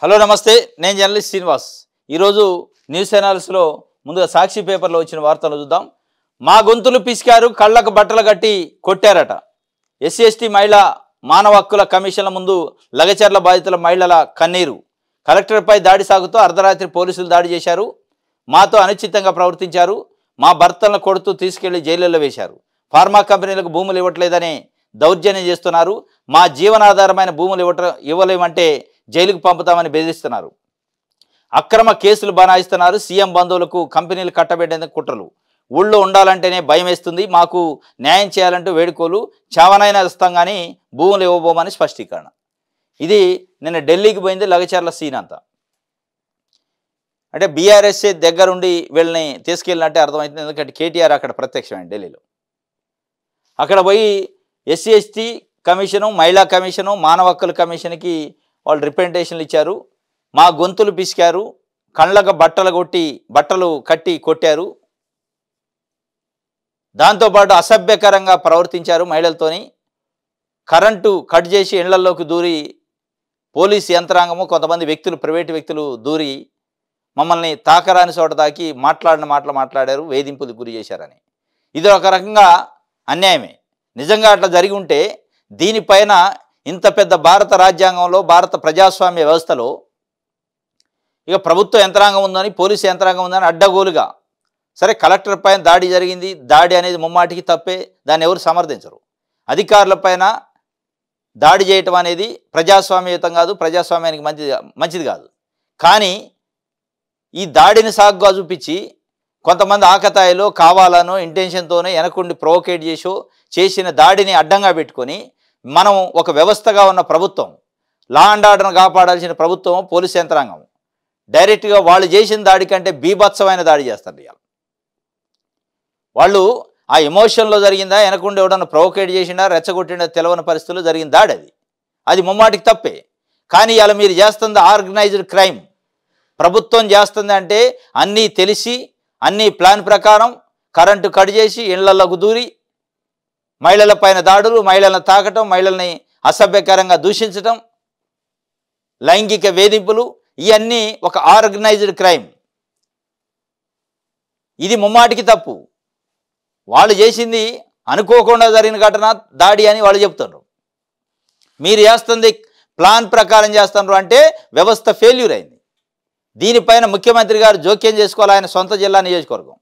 Hello నమస్తే, నేను journalist Srinivas. ఈరోజు న్యూస్ ఛానల్స్లో ముందుగా సాక్షి పేపర్లో వచ్చిన వార్తలు చూద్దాం. మా గొంతులు పిసికారు, కళ్ళకు బట్టలు కట్టి కొట్టారట. ఎస్సీ ఎస్టీ మహిళా మానవ హక్కుల కమిషన్ల ముందు లగచర్ల బాధితుల మహిళల కన్నీరు. కలెక్టర్పై దాడి సాగుతూ అర్ధరాత్రి పోలీసులు దాడి చేశారు. మాతో అనుచితంగా ప్రవర్తించారు. మా భర్తలను కొడుతూ తీసుకెళ్లి జైలులో వేశారు. ఫార్మా కంపెనీలకు భూములు ఇవ్వట్లేదని దౌర్జన్యం చేస్తున్నారు. మా జీవనాధారమైన భూములు ఇవ్వలేమంటే జైలుకు పంపుతామని బెదిరిస్తున్నారు. అక్రమ కేసులు బనాయిస్తున్నారు. సీఎం బంధువులకు కంపెనీలు కట్టబెట్టేందుకు కుట్రలు. ఊళ్ళో ఉండాలంటేనే భయం వేస్తుంది. మాకు న్యాయం చేయాలంటూ వేడుకోలు. చావనైనా ఇస్తాం కానీ భూములు ఇవ్వబోమని స్పష్టీకరణ. ఇది నిన్న ఢిల్లీకి పోయింది లగచర్ల సీన్ అంతా. అంటే బీఆర్ఎస్ఏ దగ్గరుండి వీళ్ళని తీసుకెళ్ళినట్టే అర్థమవుతుంది. ఎందుకంటే కేటీఆర్ అక్కడ ప్రత్యక్షమైంది ఢిల్లీలో. అక్కడ పోయి ఎస్సీ ఎస్టీ కమిషను, మహిళా కమిషను, మానవ హక్కుల కమిషన్కి వాళ్ళు రిప్రజెంటేషన్లు ఇచ్చారు. మా గొంతులు పిసికారు, కళ్ళకు బట్టలు కట్టి కొట్టారు. దాంతోపాటు అసభ్యకరంగా ప్రవర్తించారు మహిళలతోని. కరెంటు కట్ చేసి ఇళ్లలోకి దూరి పోలీసు యంత్రాంగము, కొంతమంది వ్యక్తులు, ప్రైవేటు వ్యక్తులు దూరి మమ్మల్ని తాకరాని చోట తాకి మాట్లాడిన మాటలు మాట్లాడారు, వేధింపులకు గురి చేశారని. ఇది ఒక రకంగా అన్యాయమే. నిజంగా అట్లా జరిగి ఉంటే దీనిపైన ఇంత పెద్ద భారత రాజ్యాంగంలో, భారత ప్రజాస్వామ్య వ్యవస్థలో ఇక ప్రభుత్వ యంత్రాంగం ఉందని, పోలీసు యంత్రాంగం ఉందని అడ్డగోలుగా, సరే కలెక్టర్ పైన దాడి జరిగింది, దాడి అనేది ముమ్మాటికి తప్పే, దాన్ని ఎవరు సమర్థించరు. అధికారులపైన దాడి చేయటం అనేది ప్రజాస్వామ్యయుతం కాదు, ప్రజాస్వామ్యానికి మంచిది కాదు. కానీ ఈ దాడిని సాగుగా చూపించి కొంతమంది ఆకతాయిలో కావాలనో ఇంటెన్షన్తోనే వెనకుండి ప్రొవోకేట్ చేసిన దాడిని అడ్డంగా పెట్టుకొని మనం ఒక వ్యవస్థగా ఉన్న ప్రభుత్వం, లా అండ్ ఆర్డర్ను కాపాడాల్సిన ప్రభుత్వం, పోలీస్ యంత్రాంగం డైరెక్ట్గా వాళ్ళు చేసిన దాడి కంటే బీభత్సమైన దాడి చేస్తారు. ఇవాళ వాళ్ళు ఆ ఎమోషన్లో జరిగిందా, వెనకుండి ఎవడన్నా ప్రొవోకేట్ చేసిండా, రెచ్చగొట్టిండా తెలవని పరిస్థితుల్లో జరిగిన దాడి అది ముమ్మాటికి తప్పే. కానీ ఇవాళ మీరు చేస్తుంది ఆర్గనైజ్డ్ క్రైమ్. ప్రభుత్వం చేస్తుంది అంటే అన్నీ తెలిసి, అన్నీ ప్లాన్ ప్రకారం కరెంటు కట్ చేసి ఇళ్లలోకి దూరి మహిళల పైన దాడులు, మహిళలను తాకటం, మహిళల్ని అసభ్యకరంగా దూషించటం, లైంగిక వేధింపులు, ఇవన్నీ ఒక ఆర్గనైజ్డ్ క్రైమ్. ఇది ముమ్మాటికి తప్పు. వాళ్ళు చేసింది అనుకోకుండా జరిగిన ఘటన, దాడి అని వాళ్ళు చెప్తున్నారు. మీరు చేస్తుంది ప్లాన్ ప్రకారం చేస్తున్నారు అంటే వ్యవస్థ ఫెయిల్యూర్ అయింది. దీనిపైన ముఖ్యమంత్రి గారు జోక్యం చేసుకోవాలి, ఆయన సొంత జిల్లా నియోజకవర్గం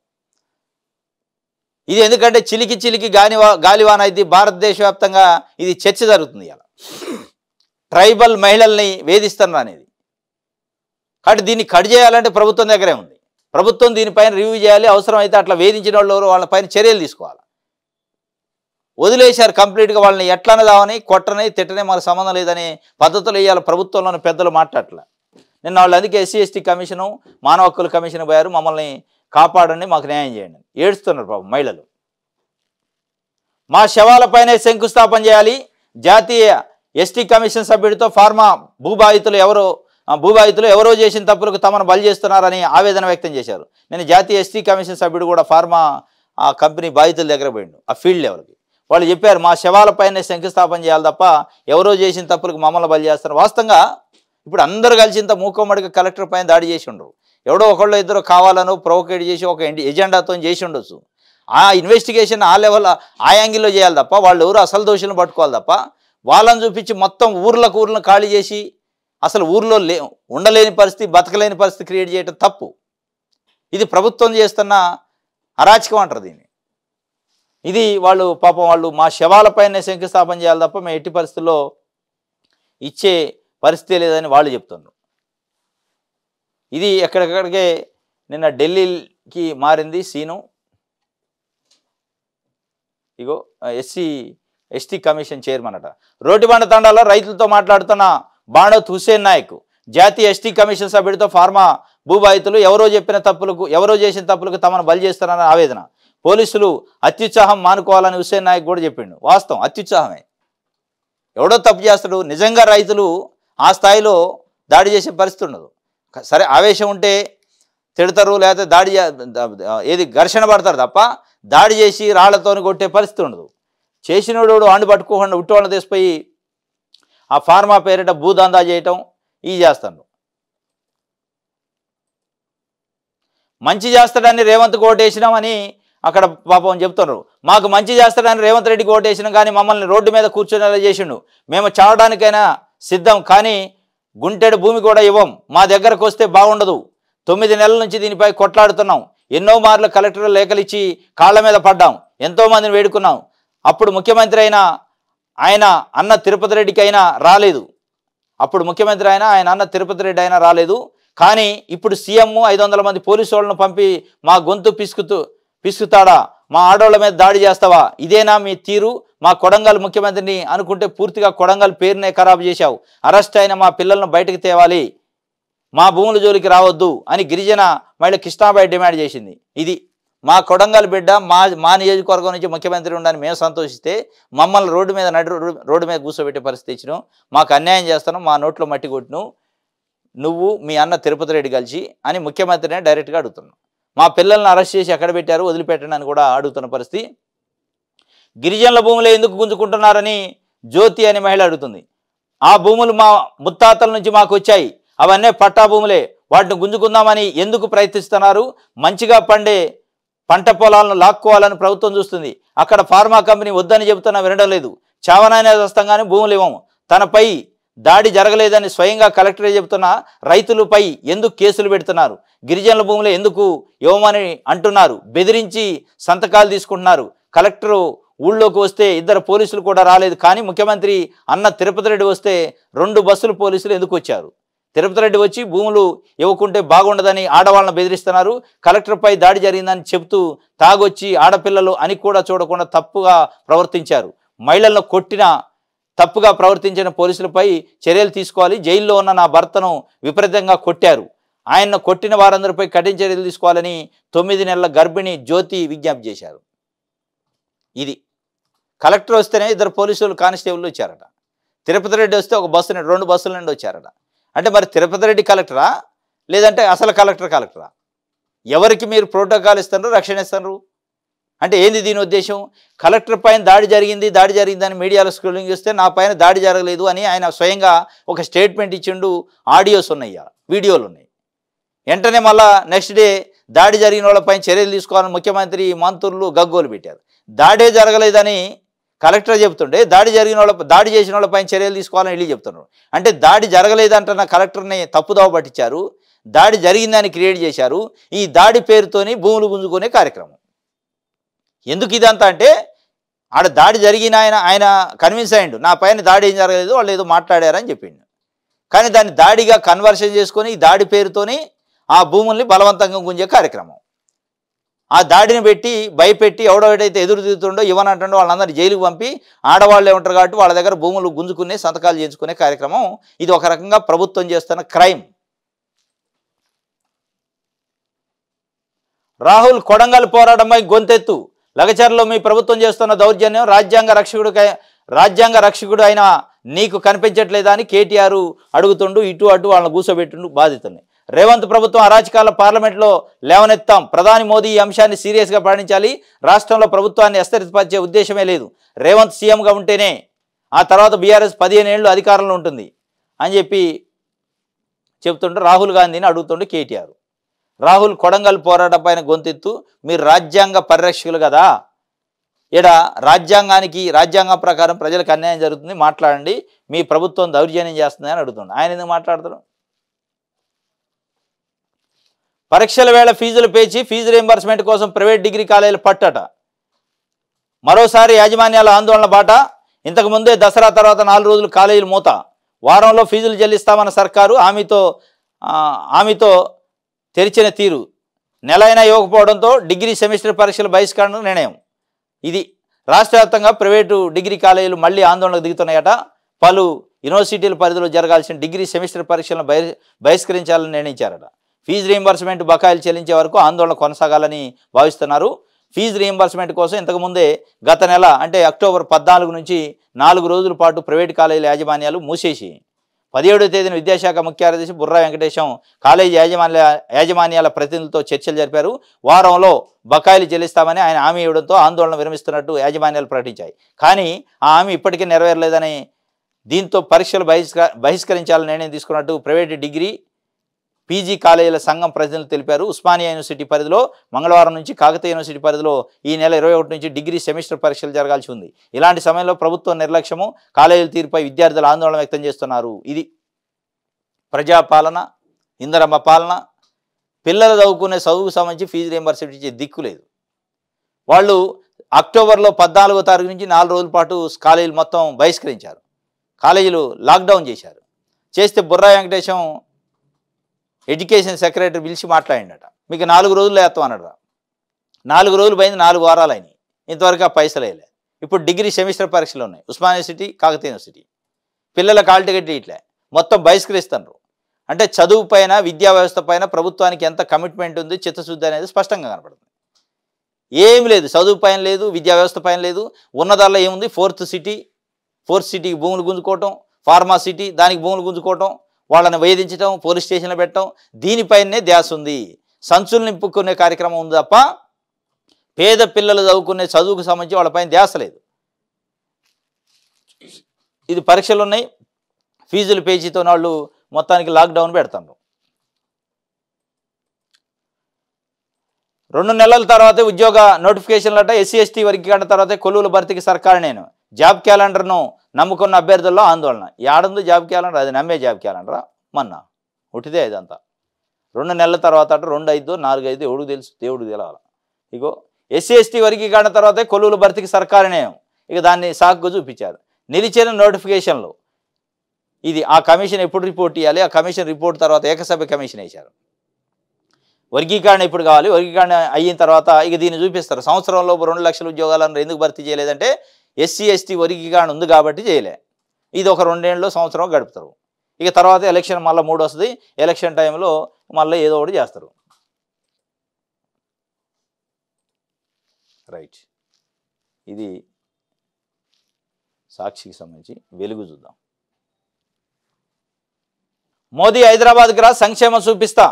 ఇది. ఎందుకంటే చిలికి గాలివాన అయితే భారతదేశ వ్యాప్తంగా ఇది చర్చ జరుగుతుంది. ఇలా ట్రైబల్ మహిళల్ని వేధిస్తున్నారు అనేది. కాబట్టి దీన్ని కట్ చేయాలంటే ప్రభుత్వం దగ్గరే ఉంది. ప్రభుత్వం దీనిపైన రివ్యూ చేయాలి. అవసరం అయితే అట్లా వేధించిన వాళ్ళు వాళ్ళపైన చర్యలు తీసుకోవాలి. వదిలేశారు కంప్లీట్గా. వాళ్ళని ఎట్లనదామని, కొట్టని, తిట్టని మనకు సంబంధం లేదనే పద్ధతులు వేయాలి. ప్రభుత్వంలోని పెద్దలు మాట్లాడలే. నిన్న వాళ్ళు అందుకే ఎస్సీ ఎస్టీ కమిషను, మానవ హక్కుల కమిషన్ పోయారు. మమ్మల్ని కాపాడండి, మాకు న్యాయం చేయండి, ఏడుస్తున్నారు పాపం మహిళలు. మా శవాలపైనే శంకుస్థాపన చేయాలి. జాతీయ ఎస్టీ కమిషన్ సభ్యుడితో ఫార్మా భూబాధితులు ఎవరో చేసిన తప్పులకు తమను బలి చేస్తున్నారని ఆవేదన వ్యక్తం చేశారు. నేను జాతీయ ఎస్టీ కమిషన్ సభ్యుడు కూడా ఫార్మా ఆ కంపెనీ బాధితుల దగ్గర పోయిండు, ఆ ఫీల్డ్ లెవెల్కి. వాళ్ళు చెప్పారు మా శవాలపైనే శంకుస్థాపన చేయాలి తప్ప ఎవరో చేసిన తప్పులకు మమ్మల్ని బలి చేస్తారు. వాస్తవంగా ఇప్పుడు అందరూ కలిసి ఇంత మూకోమ్మడిగా కలెక్టర్ పైన దాడి చేసి ఉండరు. ఎవడో ఒకళ్ళు ఇద్దరు కావాలనో ప్రొవోకేట్ చేసి ఒక ఎజెండాతో చేసి ఉండొచ్చు. ఆ ఇన్వెస్టిగేషన్ ఆ లెవెల్, ఆ యాంగిల్లో చేయాలి తప్ప వాళ్ళు ఎవరు అసలు దోషులను పట్టుకోవాలి తప్ప వాళ్ళని చూపించి మొత్తం ఊర్లను ఖాళీ చేసి అసలు ఊర్లో ఉండలేని పరిస్థితి, బతకలేని పరిస్థితి క్రియేట్ చేయడం తప్పు. ఇది ప్రభుత్వం చేస్తున్న అరాచకం అంటారు దీన్ని. ఇది వాళ్ళు పాపం వాళ్ళు మా శవాలపైనే శంకుస్థాపన చేయాలి తప్ప మేము ఎట్టి పరిస్థితుల్లో ఇచ్చే పరిస్థితి లేదని వాళ్ళు చెప్తున్నారు. ఇది ఎక్కడికక్కడికే నిన్న ఢిల్లీకి మారింది సీను. ఇగో ఎస్టీ కమిషన్ చైర్మన్ అట. రోటిబండ తండాలో రైతులతో మాట్లాడుతున్న బాణోత్ హుస్సేన్ నాయక్ జాతీయ ఎస్టీ కమిషన్ సభ్యుడితో ఫార్మా భూబాధితులు ఎవరో చేసిన తప్పులకు తమను బలి చేస్తారన్న ఆవేదన. పోలీసులు అత్యుత్సాహం మానుకోవాలని హుస్సేన్ నాయక్ కూడా చెప్పిండు. వాస్తవం, అత్యుత్సాహమే. ఎవడో తప్పు చేస్తాడు. నిజంగా రైతులు ఆ స్థాయిలో దాడి చేసే పరిస్థితి ఉండదు. సరే ఆవేశం ఉంటే తిడతారు, లేకపోతే ఘర్షణ పడతారు తప్ప దాడి చేసి రాళ్లతోని కొట్టే పరిస్థితి ఉండదు. చేసినోడు అండు పట్టుకోకుండా ఉట్టోళ్ళని తీసిపోయి ఆ ఫార్మా పేరిట భూదందా చేయటం ఇవి చేస్తాను. మంచి చేస్తాడని రేవంత్ ఓటేసినామని అక్కడ పాపం చెప్తున్నారు. మాకు మంచి చేస్తాడని రేవంత్ రెడ్డికి ఓటేసినాం కానీ మమ్మల్ని రోడ్డు మీద కూర్చొనేలా చేసిండు. మేము చావడానికైనా సిద్ధం కానీ గుంటెడు భూమి కూడా ఇవ్వం. మా దగ్గరకు వస్తే బాగుండదు. 9 నెలల నుంచి దీనిపై కొట్లాడుతున్నాం. ఎన్నో మార్లు కలెక్టర్ లేఖలు ఇచ్చి కాళ్ళ మీద పడ్డాం. ఎంతోమందిని వేడుకున్నాం. అప్పుడు ముఖ్యమంత్రి అయినా ఆయన అన్న తిరుపతి రెడ్డికి అయినా రాలేదు. అప్పుడు ముఖ్యమంత్రి అయినా ఆయన అన్న తిరుపతి రెడ్డి అయినా రాలేదు. కానీ ఇప్పుడు సీఎం 500 మంది పోలీసు వాళ్ళను పంపి మా గొంతు పిసుకుతాడా, మా ఆడోళ్ళ మీద దాడి చేస్తావా, ఇదేనా మీ తీరు? మా కొడంగల్ ముఖ్యమంత్రిని అనుకుంటే పూర్తిగా కొడంగల్ పేరునే ఖరాబు చేశావు. అరెస్ట్ అయిన మా పిల్లలను బయటకు తేవాలి, మా భూముల జోలికి రావద్దు అని గిరిజన మహిళ కృష్ణాబాయి డిమాండ్ చేసింది. ఇది మా కొడంగల్ బిడ్డ మా నియోజకవర్గం నుంచి ముఖ్యమంత్రి ఉండని మేము సంతోషిస్తే మమ్మల్ని రోడ్డు మీద కూర్చోబెట్టే పరిస్థితి ఇచ్చినావు. మాకు అన్యాయం చేస్తాను, మా నోట్లో మట్టి కొట్టును నువ్వు మీ అన్న తిరుపతి రెడ్డి కలిసి అని ముఖ్యమంత్రినే డైరెక్ట్గా అడుగుతున్నావు. మా పిల్లల్ని అరెస్ట్ చేసి ఎక్కడ పెట్టారు, వదిలిపెట్టండి అని కూడా అడుగుతున్న పరిస్థితి. గిరిజనుల భూములు ఎందుకు గుంజుకుంటున్నారని జ్యోతి అనే మహిళ అడుగుతుంది. ఆ భూములు మా ముత్తాతల నుంచి మాకు వచ్చాయి, అవన్నీ పట్టా భూములే, వాటిని గుంజుకుందామని ఎందుకు ప్రయత్నిస్తున్నారు? మంచిగా పండే పంట పొలాలను లాక్కోవాలని ప్రభుత్వం చూస్తుంది. అక్కడ ఫార్మా కంపెనీ వద్దని చెబుతున్నా వినడం లేదు. చావనానే వస్తాం భూములు ఇవ్వము. తనపై దాడి జరగలేదని స్వయంగా కలెక్టరే చెబుతున్నా రైతులపై ఎందుకు కేసులు పెడుతున్నారు? గిరిజనుల భూములు ఎందుకు ఇవ్వమని అంటున్నారు? బెదిరించి సంతకాలు తీసుకుంటున్నారు. కలెక్టరు ఊళ్ళోకి వస్తే 2 పోలీసులు కూడా రాలేదు. కానీ ముఖ్యమంత్రి అన్న తిరుపతి రెడ్డి వస్తే 2 బస్సులు పోలీసులు ఎందుకు వచ్చారు? తిరుపతి రెడ్డి వచ్చి భూములు ఇవ్వకుంటే బాగుండదని ఆడవాళ్ళని బెదిరిస్తున్నారు. కలెక్టర్పై దాడి జరిగిందని చెబుతూ తాగొచ్చి ఆడపిల్లలు అని కూడా చూడకుండా తప్పుగా ప్రవర్తించారు. మహిళలను తప్పుగా ప్రవర్తించిన పోలీసులపై చర్యలు తీసుకోవాలి. జైల్లో ఉన్న నా భర్తను విపరీతంగా కొట్టారు. ఆయన్ను కొట్టిన వారందరిపై కఠిన చర్యలు తీసుకోవాలని 9 నెలల గర్భిణి జ్యోతి విజ్ఞప్తి చేశారు. ఇది కలెక్టర్ వస్తేనే 2 పోలీసులు కానిస్టేబుల్ వచ్చారట. తిరుపతి రెడ్డి వస్తే 1 బస్సు 2 బస్సుల నుండి వచ్చారట. అంటే మరి తిరుపతి రెడ్డి కలెక్టరా లేదంటే అసలు కలెక్టరా? ఎవరికి మీరు ప్రోటోకాల్ ఇస్తున్నారు, రక్షణ ఇస్తున్నారు? అంటే ఏంది దీని ఉద్దేశం? కలెక్టర్ పైన దాడి జరిగిందని మీడియాలో స్క్రోలింగ్ చేస్తే నా పైన దాడి జరగలేదు అని ఆయన స్వయంగా ఒక స్టేట్మెంట్ ఇచ్చిండు. ఆడియోస్ ఉన్నాయి, వీడియోలు ఉన్నాయి. వెంటనే మళ్ళా నెక్స్ట్ డే దాడి జరిగిన వాళ్ళపైన చర్యలు తీసుకోవాలని ముఖ్యమంత్రి మంత్రులు గగ్గోలు పెట్టారు. దాడే జరగలేదని కలెక్టర్ చెబుతుండే దాడి చేసిన వాళ్ళపైన చర్యలు తీసుకోవాలని వీళ్ళు చెప్తున్నారు. అంటే దాడి జరగలేదంటున్న కలెక్టర్ని తప్పుదోవ పట్టించారు, దాడి జరిగిందని క్రియేట్ చేశారు. ఈ దాడి పేరుతోని భూములు గుంజుకునే కార్యక్రమం. ఎందుకు ఇదంతా అంటే ఆడ దాడి జరిగిన ఆయన కన్విన్స్ అయ్యిండు, నా పైన దాడి ఏం జరగలేదు, వాళ్ళు ఏదో మాట్లాడారని చెప్పిండు. కానీ దాన్ని దాడిగా కన్వర్షన్ చేసుకొని ఈ దాడి పేరుతోని ఆ భూముల్ని బలవంతంగా గుంజే కార్యక్రమం. ఆ దాడిని భయపెట్టి ఎవడైతే ఎదురు తిరుగుతుండో ఇవ్వనంటుండో వాళ్ళందరినీ జైలుకు పంపి ఆడవాళ్ళు ఏమంటారు కాబట్టి వాళ్ళ దగ్గర భూములు గుంజుకునే సంతకాలు చేయించుకునే కార్యక్రమం. ఇది ఒక రకంగా ప్రభుత్వం చేస్తున్న క్రైమ్. రాహుల్ కొడంగల్ పోరాటంపై గొంతెత్తు. లగచర్లో మీ ప్రభుత్వం చేస్తున్న దౌర్జన్యం రాజ్యాంగ రక్షకుడు అయిన నీకు కనిపించట్లేదా అని కేటీఆర్ అడుగుతుండు. ఇటు అటు వాళ్ళని కూర్చోబెట్టిండు బాధితుల్ని. రేవంత్ ప్రభుత్వం అరాచకాల పార్లమెంట్లో లేవనెత్తాం. ప్రధాని మోదీ ఈ అంశాన్ని సీరియస్గా పరిగణించాలి. రాష్ట్రంలో ప్రభుత్వాన్ని అస్థిరపరిచే ఉద్దేశమే లేదు. రేవంత్ సీఎంగా ఉంటేనే ఆ తర్వాత బీఆర్ఎస్ 15 ఏళ్ళు అధికారంలో ఉంటుంది అని చెప్తుంటే రాహుల్ గాంధీని అడుగుతుండే కేటీఆర్. రాహుల్ కొడంగల్ పోరాటం పైన గొంతెత్తు, మీరు రాజ్యాంగ పరిరక్షకులు కదా, రాజ్యాంగం ప్రకారం ప్రజలకు అన్యాయం జరుగుతుంది, మాట్లాడండి, మీ ప్రభుత్వం దౌర్జన్యం చేస్తుంది అని అడుగుతుండే. ఆయన ఎందుకు మాట్లాడతారు? పరీక్షల వేళ ఫీజులు పేచి ఫీజు రీయింబర్స్మెంట్ కోసం ప్రైవేట్ డిగ్రీ కాలేజీలు పట్టట. మరోసారి యాజమాన్యాల ఆందోళన బాట. ఇంతకుముందే దసరా తర్వాత 4 రోజులు కాలేజీలు మూత. వారంలో ఫీజులు చెల్లిస్తామన్న సర్కారు హామీతో తెరిచిన తీరు నెలైనా ఇవ్వకపోవడంతో డిగ్రీ సెమిస్టర్ పరీక్షల బహిష్కరణ నిర్ణయం. ఇది రాష్ట్ర వ్యాప్తంగా ప్రైవేటు డిగ్రీ కాలేజీలు మళ్ళీ ఆందోళనకు దిగుతున్నాయట. పలు యూనివర్సిటీల పరిధిలో జరగాల్సిన డిగ్రీ సెమిస్టర్ పరీక్షలను బహిష్కరించాలని నిర్ణయించారట. ఫీజు రీయింబర్స్మెంట్ బకాయిలు చెల్లించే వరకు ఆందోళన కొనసాగాలని భావిస్తున్నారు. ఫీజు రీయింబర్స్మెంట్ కోసం ఇంతకుముందే గత నెల అంటే అక్టోబర్ 14 నుంచి 4 రోజుల పాటు ప్రైవేటు కాలేజీల యాజమాన్యాలు మూసేసి 17వ తేదీన విద్యాశాఖ ముఖ్య కార్యదర్శి బుర్రా వెంకటేశం కాలేజీ యాజమాన్యాల ప్రతినిధులతో చర్చలు జరిపారు. వారంలో బకాయిలు చెల్లిస్తామని ఆయన హామీ ఇవ్వడంతో ఆందోళన విరమిస్తున్నట్టు యాజమాన్యాలు ప్రకటించాయి. కానీ ఆ హామీ ఇప్పటికీ నెరవేరలేదని, దీంతో పరీక్షలు బహిష్కరించాలని నిర్ణయం తీసుకున్నట్టు ప్రైవేటు డిగ్రీ పీజీ కాలేజీల సంఘం ప్రతినిధులు తెలిపారు. ఉస్మానియా యూనివర్సిటీ పరిధిలో మంగళవారం నుంచి, కాకతీయ యూనివర్సిటీ పరిధిలో ఈ నెల 21 నుంచి డిగ్రీ సెమిస్టర్ పరీక్షలు జరగాల్సి ఉంది. ఇలాంటి సమయంలో ప్రభుత్వ నిర్లక్ష్యము, కాలేజీల తీరుపై విద్యార్థులు ఆందోళన వ్యక్తం చేస్తున్నారు. ఇది ప్రజాపాలన, ఇందిరమ్మ పాలన. పిల్లలు చదువుకునే చదువుకు సంబంధించి ఫీజు రీయింబర్స్మెంట్ ఇచ్చే దిక్కు లేదు. వాళ్ళు అక్టోబర్లో 14వ తారీఖు నుంచి 4 రోజుల పాటు కాలేజీలు మొత్తం బహిష్కరించారు. కాలేజీలు లాక్డౌన్ చేశారు. చేస్తే బుర్రా వెంకటేశం ఎడ్యుకేషన్ సెక్రటరీ పిలిచి మాట్లాడిండట. మీకు 4 రోజుల్లో వేస్తాం అన్నాడు. 4 రోజులు పోయింది, 4 వారాలు అయినాయి, ఇంతవరకు ఆ పైసలు వేయలే. ఇప్పుడు డిగ్రీ సెమిస్టర్ పరీక్షలు ఉన్నాయి. ఉస్మానియా యూనివర్సిటీ, కాకతీయ యూనివర్సిటీ పిల్లల కాల్ టికెట్ ఇట్లే మొత్తం బహిష్కరిస్తున్నారు. అంటే చదువు పైన, విద్యా వ్యవస్థ పైన ప్రభుత్వానికి ఎంత కమిట్మెంట్ ఉంది, చిత్తశుద్ధి అనేది స్పష్టంగా కనపడుతుంది. ఏం లేదు, చదువు పైన లేదు, విద్యా వ్యవస్థ పైన లేదు. ఉన్నదాల్లో ఏముంది, ఫోర్త్ సిటీకి భూములు గుంజుకోవటం, ఫార్మా సిటీ దానికి భూములు గుంజుకోవటం, వాళ్ళని వేధించడం, పోలీస్ స్టేషన్లో పెట్టడం, దీనిపైనే ధ్యాస ఉంది. సంచులు నింపుకునే కార్యక్రమం ఉంది తప్ప పేద పిల్లలు చదువుకునే చదువుకు సంబంధించి వాళ్ళపైన ధ్యాస లేదు. ఇది పరీక్షలు ఉన్నాయి, ఫీజులు పేజీతో వాళ్ళు మొత్తానికి లాక్డౌన్ పెడతారు. 2 నెలల తర్వాతే ఉద్యోగ నోటిఫికేషన్లట. ఎస్సీ ఎస్టీ వర్గీకరణ తర్వాతే కొలువుల భర్తీకి సర్కారు నేను. జాబ్ క్యాలెండర్ను నమ్ముకున్న అభ్యర్థుల్లో ఆందోళన. ఏడుంది జాబ్ క్యాలెండర్? అది నమ్మే జాబ్ క్యాలెండరా? మొన్న ఉట్టిదే ఇదంతా. 2 నెలల తర్వాత అట 2, 5, 4, 5 ఎవడు తెలుసు, దేవుడు తెలవాలి. ఇగో ఎస్సీ ఎస్టీ వర్గీకరణ తర్వాతే కొలువుల భర్తీకి సర్కారు నేను. ఇక దాన్ని సాకుగా చూపించారు. నిలిచిన నోటిఫికేషన్లు. ఇది ఆ కమిషన్ ఎప్పుడు రిపోర్ట్ ఇవ్వాలి, ఆ కమిషన్ రిపోర్ట్ తర్వాత ఏకసభ్య కమిషన్ వేశారు. వర్గీకరణ ఇప్పుడు కావాలి, వర్గీకరణ అయిన తర్వాత ఇక దీన్ని చూపిస్తారు. సంవత్సరంలో 2 లక్షల ఉద్యోగాలను ఎందుకు భర్తీ చేయలేదంటే ఎస్సీ ఎస్టీ వర్గీకరణ ఉంది కాబట్టి చేయలే. ఇది ఒక 2 ఏళ్ళలో సంవత్సరం గడుపుతారు. ఇక తర్వాత ఎలక్షన్ మళ్ళీ 3 వస్తుంది. ఎలక్షన్ టైంలో మళ్ళీ ఏదో ఒకటి చేస్తారు. రైట్, ఇది సాక్షికి సంబంధించి. వెలుగు చూద్దాం. మోదీ హైదరాబాద్కి రా, సంక్షేమం చూపిస్తా,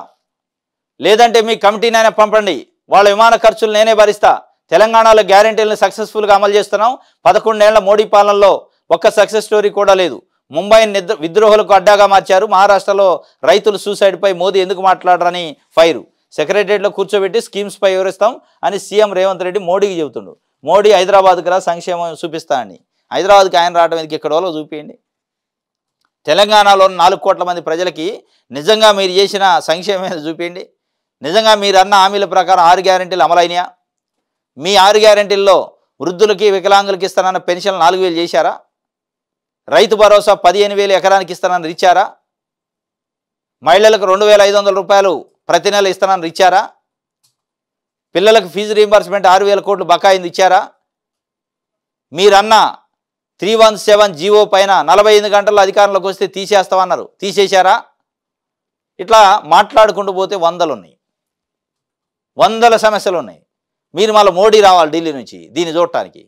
లేదంటే మీ కమిటీనైనా పంపండి, వాళ్ళ విమాన ఖర్చులు నేనే భరిస్తా. తెలంగాణలో గ్యారెంటీలను సక్సెస్ఫుల్గా అమలు చేస్తున్నాం. 11 ఏళ్ల మోడీ పాలనలో ఒక్క సక్సెస్ స్టోరీ కూడా లేదు. ముంబైని విద్రోహులకు అడ్డాగా మార్చారు. మహారాష్ట్రలో రైతుల సూసైడ్పై మోదీ ఎందుకు మాట్లాడరని ఫైరు. సెక్రటరియట్లో కూర్చోబెట్టి స్కీమ్స్పై వివరిస్తాం అని సీఎం రేవంత్ రెడ్డి మోడీకి చెబుతుండు. మోడీ హైదరాబాద్కి రా, సంక్షేమం చూపిస్తా అని. హైదరాబాద్కి ఆయన రావడం ఎందుకు, ఇక్కడ వాళ్ళో చూపించండి. తెలంగాణలో 4 కోట్ల మంది ప్రజలకి నిజంగా మీరు చేసిన సంక్షేమం చూపించండి. నిజంగా మీరు అన్న హామీల ప్రకారం 6 గ్యారెంటీలు అమలైనయా? మీ 6 గ్యారెంటీల్లో వృద్ధులకి, వికలాంగులకి ఇస్తానన్న పెన్షన్ 4,000 చేశారా? రైతు భరోసా 15,000 ఎకరానికి ఇస్తానని ఇచ్చారా? మహిళలకు 2,500 రూపాయలు ప్రతి నెల ఇస్తానని ఇచ్చారా? పిల్లలకు ఫీజు రీయింబర్స్మెంట్ 6,000 కోట్లు బకాయింది ఇచ్చారా? మీరన్న 317 జీవో పైన 48 గంటల్లో అధికారంలోకి వస్తే తీసేస్తామన్నారు, తీసేశారా? ఇట్లా మాట్లాడుకుంటూ పోతే వందల సమస్యలు ఉన్నాయి. మీరు మళ్ళీ మోడీ రావాలి ఢిల్లీ నుంచి దీన్ని చూడటానికి.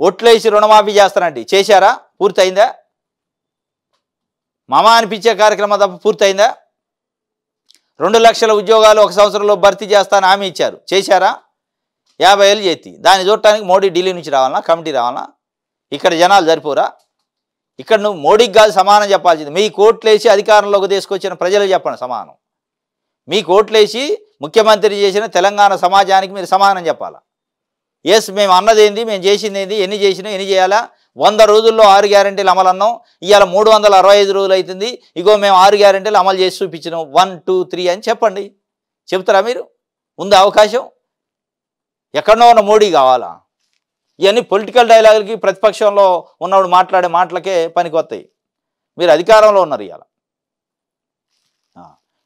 ఒట్లేసి రుణమాఫీ చేస్తానండి, చేశారా? పూర్తయిందా? మామ అనిపించే కార్యక్రమం తప్ప పూర్తయిందా? 2 లక్షల ఉద్యోగాలు 1 సంవత్సరంలో భర్తీ చేస్తానని హామీ ఇచ్చారు, చేశారా? 50 ఏళ్ళు చేతి. దాన్ని చూడటానికి మోడీ ఢిల్లీ నుంచి రావాలన్నా, కమిటీ రావాలన్నా? ఇక్కడ జనాలు సరిపోరా? ఇక్కడ నువ్వు మోడీకి కాదు సమానం చెప్పాల్సింది. మీ కోట్లేసి అధికారంలోకి తీసుకొచ్చిన ప్రజలకు చెప్పండి సమానం. మీ కోట్లేసి ముఖ్యమంత్రి చేసిన తెలంగాణ సమాజానికి మీరు సమానం చెప్పాలా? ఎస్, మేము అన్నది ఏంది, మేము చేసింది ఏంది, ఎన్ని చేసినా ఎన్ని చేయాలా? 100 రోజుల్లో 6 గ్యారెంటీలు అమలు అన్నాం, ఇవాళ 365 రోజులు అవుతుంది. ఇగో మేము 6 గ్యారెంటీలు అమలు చేసి చూపించినాం, 1, 2, 3 అని చెప్పండి. చెప్తారా మీరు? ఉందా అవకాశం? ఎక్కడనో ఉన్న మోడీ కావాలా? ఇవన్నీ పొలిటికల్ డైలాగులకి, ప్రతిపక్షంలో ఉన్నవాడు మాట్లాడే మాటలకే పనికి వస్తాయి. మీరు అధికారంలో ఉన్నారు ఇవాళ.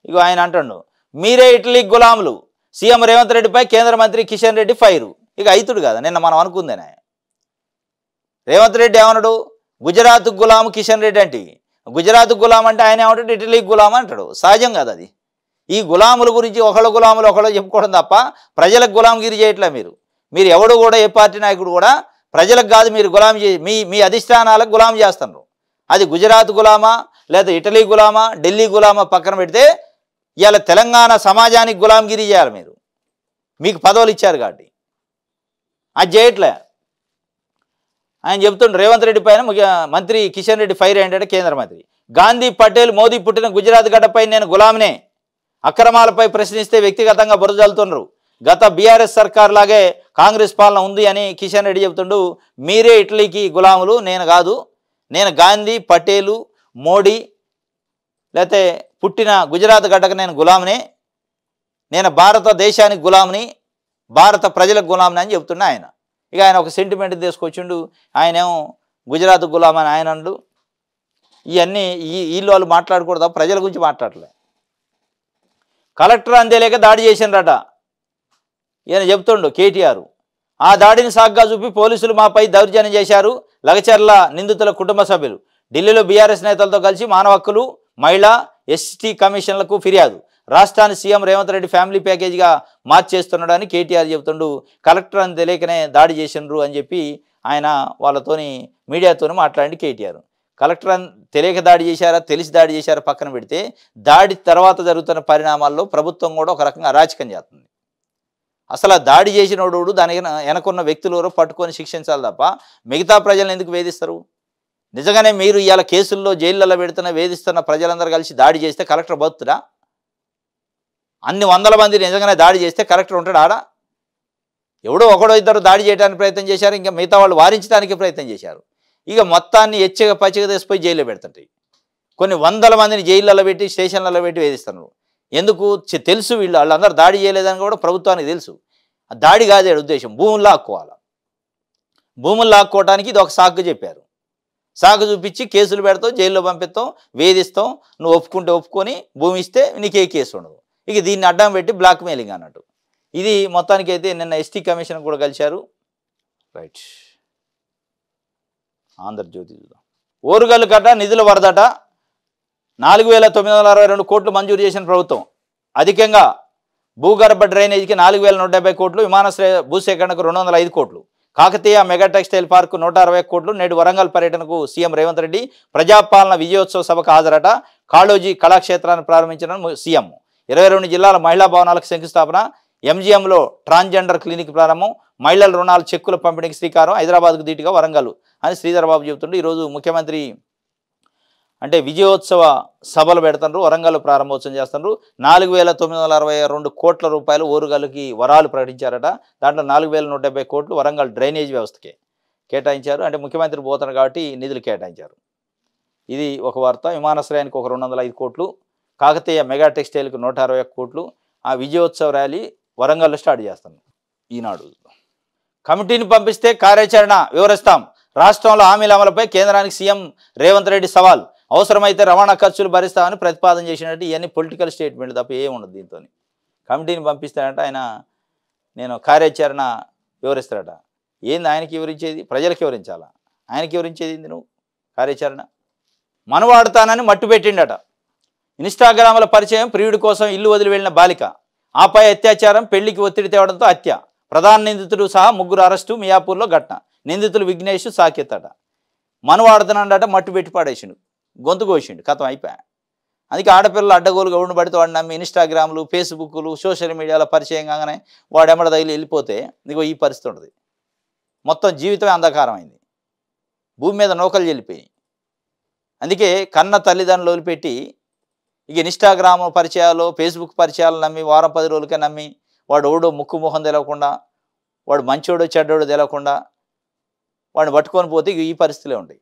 ఇగో ఆయన అంటాడు, మీరే ఇటలీ గులాములు. సీఎం రేవంత్ రెడ్డిపై కేంద్ర మంత్రి కిషన్ రెడ్డి ఫైరు. ఇక అయితుడు కదా, నిన్న మనం అనుకుందేనే. రేవంత్ రెడ్డి ఏమన్నాడు? గుజరాత్ గులాం కిషన్ రెడ్డి అంటే. గుజరాత్ గులాం అంటే ఆయన ఏమంటాడు? ఇటలీ గులాం అంటాడు. సహజం కదా అది. ఈ గులాముల గురించి ఒకళ్ళ గులాములు ఒకళ్ళు చెప్పుకోవడం తప్ప ప్రజలకు గులాంగిరి చేయట్లే మీరు. మీరు ఎవడు కూడా, ఏ పార్టీ నాయకుడు కూడా ప్రజలకు కాదు మీరు గులాం మీ అధిష్టానాలకు గులాం చేస్తున్నారు. అది గుజరాత్ గులామా, లేదా ఇటలీ గులామా, ఢిల్లీ గులామా పక్కన పెడితే ఇవాళ తెలంగాణ సమాజానికి గులాంగిరి చేయాలి మీరు. మీకు పదవులు ఇచ్చారు కాబట్టి అది చేయట్లే. ఆయన చెబుతుండ్రు రేవంత్ రెడ్డి పైన మంత్రి కిషన్ రెడ్డి ఫైర్ అయ్యాడట కేంద్ర మంత్రి. గాంధీ, పటేల్, మోదీ పుట్టిన గుజరాత్ గడ్డపై నేను గులాంనే. అక్రమాలపై ప్రశ్నిస్తే వ్యక్తిగతంగా బురదలుతున్నారు. గత బీఆర్ఎస్ సర్కార్ లాగే కాంగ్రెస్ పాలన ఉంది అని కిషన్ రెడ్డి చెబుతుండు. మీరే ఇటలీకి గులాములు, నేను కాదు. నేను గాంధీ, పటేలు, మోడీ లేకపోతే పుట్టిన గుజరాత్ గడ్డకు నేను గులాంనే. నేను భారతదేశానికి గులాంని, భారత ప్రజలకు గులాంని అని చెప్తున్నా ఆయన. ఇక ఆయన ఒక సెంటిమెంట్ తీసుకొచ్చిండు. ఆయనేమో గుజరాత్ గులాం అని ఆయన అండు. ఇవన్నీ వీళ్ళు వాళ్ళు మాట్లాడకూడదా? ప్రజల గురించి మాట్లాడలే. కలెక్టర్ అందేలేక దాడి చేసినరట ఈయన చెప్తుండు కేటీఆర్. ఆ దాడిని సాగ్గా చూపి పోలీసులు మాపై దౌర్జన్యం చేశారు. లగచర్ల నిందితుల కుటుంబ సభ్యులు ఢిల్లీలో బీఆర్ఎస్ నేతలతో కలిసి మానవ హక్కులు, మహిళా, ఎస్టీ కమిషన్లకు ఫిర్యాదు. రాష్ట్రాన్ని సీఎం రేవంత్ రెడ్డి ఫ్యామిలీ ప్యాకేజీగా మార్చేస్తున్నాడని కేటీఆర్ చెబుతుండు. కలెక్టర్ అని తెలియకనే దాడి చేసినారు అని చెప్పి ఆయన వాళ్ళతోని మీడియాతోని మాట్లాడి కేటీఆర్. కలెక్టర్ అని తెలియక దాడి చేశారా, తెలిసి దాడి చేశారా పక్కన పెడితే, దాడి తర్వాత జరుగుతున్న పరిణామాల్లో ప్రభుత్వం కూడా ఒక రకంగా అరాచకం చేస్తుంది. అసలు ఆ దాడి చేసినోడు దానికి వెనకున్న వ్యక్తులు ఎవరో పట్టుకొని శిక్షించాలి తప్ప మిగతా ప్రజలను ఎందుకు వేధిస్తారు? నిజంగానే మీరు ఇవాళ కేసుల్లో జైళ్ళలో పెడుతున్న వేధిస్తున్న ప్రజలందరూ కలిసి దాడి చేస్తే కలెక్టర్ బతుకుతాడా? అన్ని వందల మంది నిజంగానే దాడి చేస్తే కలెక్టర్ ఉంటాడు ఆడ? ఎవడో ఒకడో ఇద్దరు దాడి చేయడానికి ప్రయత్నం చేశారు, ఇంకా మిగతా వాళ్ళు వారించడానికి ప్రయత్నం చేశారు. ఇక మొత్తాన్ని ఎచ్చగా పచ్చిగా తీసిపోయి జైల్లో పెడుతుంటాయి. కొన్ని వందల మందిని జైళ్ళలో పెట్టి స్టేషన్లలో పెట్టి వేధిస్తున్నారు. ఎందుకు? తెలుసు వాళ్ళందరూ దాడి చేయలేదని కూడా ప్రభుత్వానికి తెలుసు. ఆ దాడి కాదే ఉద్దేశం, భూములు లాక్కోవాలి. భూములు లాక్కోవడానికి ఇది ఒక సాకు చెప్పారు. సాకు చూపించి కేసులు పెడతాం, జైల్లో పంపిస్తాం, వేధిస్తాం. నువ్వు ఒప్పుకుంటే ఒప్పుకొని భూమి ఇస్తే నీకు ఏ కేసు ఉండదు. ఇక దీన్ని అడ్డం పెట్టి బ్లాక్ మెయిలింగ్ అన్నట్టు. ఇది మొత్తానికి అయితే నిన్న ఎస్టీ కమిషన్ కూడా కలిశారు. రైట్, ఆంధ్రజ్యోతి చూద్దాం. ఓరుగల్లు గడ్డ నిధుల వరదట. 4,962 కోట్లు మంజూరు చేసిన ప్రభుత్వం. అధికంగా భూగర్భ డ్రైనేజీకి 4,170 కోట్లు, విమానాశ్రయ భూసేకరణకు 205 కోట్లు, కాకతీయ మెగా టెక్స్టైల్ పార్కు 160 కోట్లు. నేడు వరంగల్ పర్యటనకు సీఎం రేవంత్ రెడ్డి. ప్రజాపాలన విజయోత్సవ సభకు హాజరట. కాళోజీ కళాక్షేత్రాన్ని ప్రారంభించిన సీఎం. 22 జిల్లాల మహిళా భవనాలకు శంకుస్థాపన. ఎంజీఎంలో ట్రాన్స్జెండర్ క్లినిక్ ప్రారంభం. మహిళల రుణాలు చెక్కుల పంపిణీకి శ్రీకారం. హైదరాబాద్కు ధీటుగా వరంగల్ అని శ్రీధర్ బాబు చెబుతుండే. ఈరోజు ముఖ్యమంత్రి అంటే విజయోత్సవ సభలు పెడుతున్నారు, వరంగల్ ప్రారంభోత్సవం చేస్తున్నారు. 4,962 కోట్ల రూపాయలు ఓరుగల్లుకి వరాలు ప్రకటించారట. దాంట్లో 4,170 కోట్లు వరంగల్ డ్రైనేజ్ వ్యవస్థకే కేటాయించారు. అంటే ముఖ్యమంత్రి పోతున్నారు కాబట్టి నిధులు కేటాయించారు. ఇది ఒక వార్త. విమానాశ్రయానికి ఒక 205 కోట్లు, కాకతీయ మెగా టెక్స్టైల్కి 160 కోట్లు. ఆ విజయోత్సవ ర్యాలీ వరంగల్లో స్టార్ట్ చేస్తాం. ఈనాడు కమిటీని పంపిస్తే కార్యాచరణ వివరిస్తాం. రాష్ట్రంలో హామీల అమలుపై కేంద్రానికి సీఎం రేవంత్ రెడ్డి సవాల్. అవసరమైతే రవాణా ఖర్చులు భరిస్తామని ప్రతిపాదన చేసినట్టు. ఇవన్నీ పొలిటికల్ స్టేట్మెంట్ తప్ప ఏముండదు దీంతో. కమిటీని పంపిస్తాడంట ఆయన, నేను కార్యాచరణ వివరిస్తాడట. ఏంది ఆయనకి వివరించేది? ప్రజలకు వివరించాలా? ఆయనకి వివరించేది ఏంది? నువ్వు కార్యాచరణ మనవాడుతానని మట్టు పెట్టిండట. ఇన్స్టాగ్రామ్ల పరిచయం, ప్రియుడి కోసం ఇల్లు వదిలి వెళ్ళిన బాలిక, ఆపై అత్యాచారం, పెళ్లికి ఒత్తిడి తేవడంతో హత్య. ప్రధాన నిందితుడు సహా 3 అరెస్టు. మియాపూర్లో ఘటన. నిందితులు విఘ్నేష్, సాకేత్ అట. మనవాడుతున్నాడట, మట్టు పెట్టి పాడేసిండు, గొంతు కోసిండు, కథం అయిపోయా. అందుకే ఆడపిల్లలు అడ్డగోలుగా ఉండి వాడు నమ్మి ఇన్స్టాగ్రామ్లు, ఫేస్బుక్లు, సోషల్ మీడియాలో పరిచయం కాగానే వాడు ఎమ్మడ తగిలి వెళ్ళిపోతే ఇదిగో ఈ పరిస్థితి ఉంటుంది. మొత్తం జీవితమే అంధకారం అయింది. భూమి మీద నౌకలు చెల్లిపోయి. అందుకే కన్న తల్లిదండ్రులు వదిలిపెట్టి ఇక ఇన్స్టాగ్రామ్ పరిచయాలు, ఫేస్బుక్ పరిచయాలు నమ్మి వారం 10 రోజులకే నమ్మి వాడు ఓడో ముక్కు మొహం తెలవకుండా, వాడు మంచోడో చెడ్డోడో తెలవకుండా వాడిని పట్టుకొని పోతే ఈ పరిస్థితులే ఉంటాయి.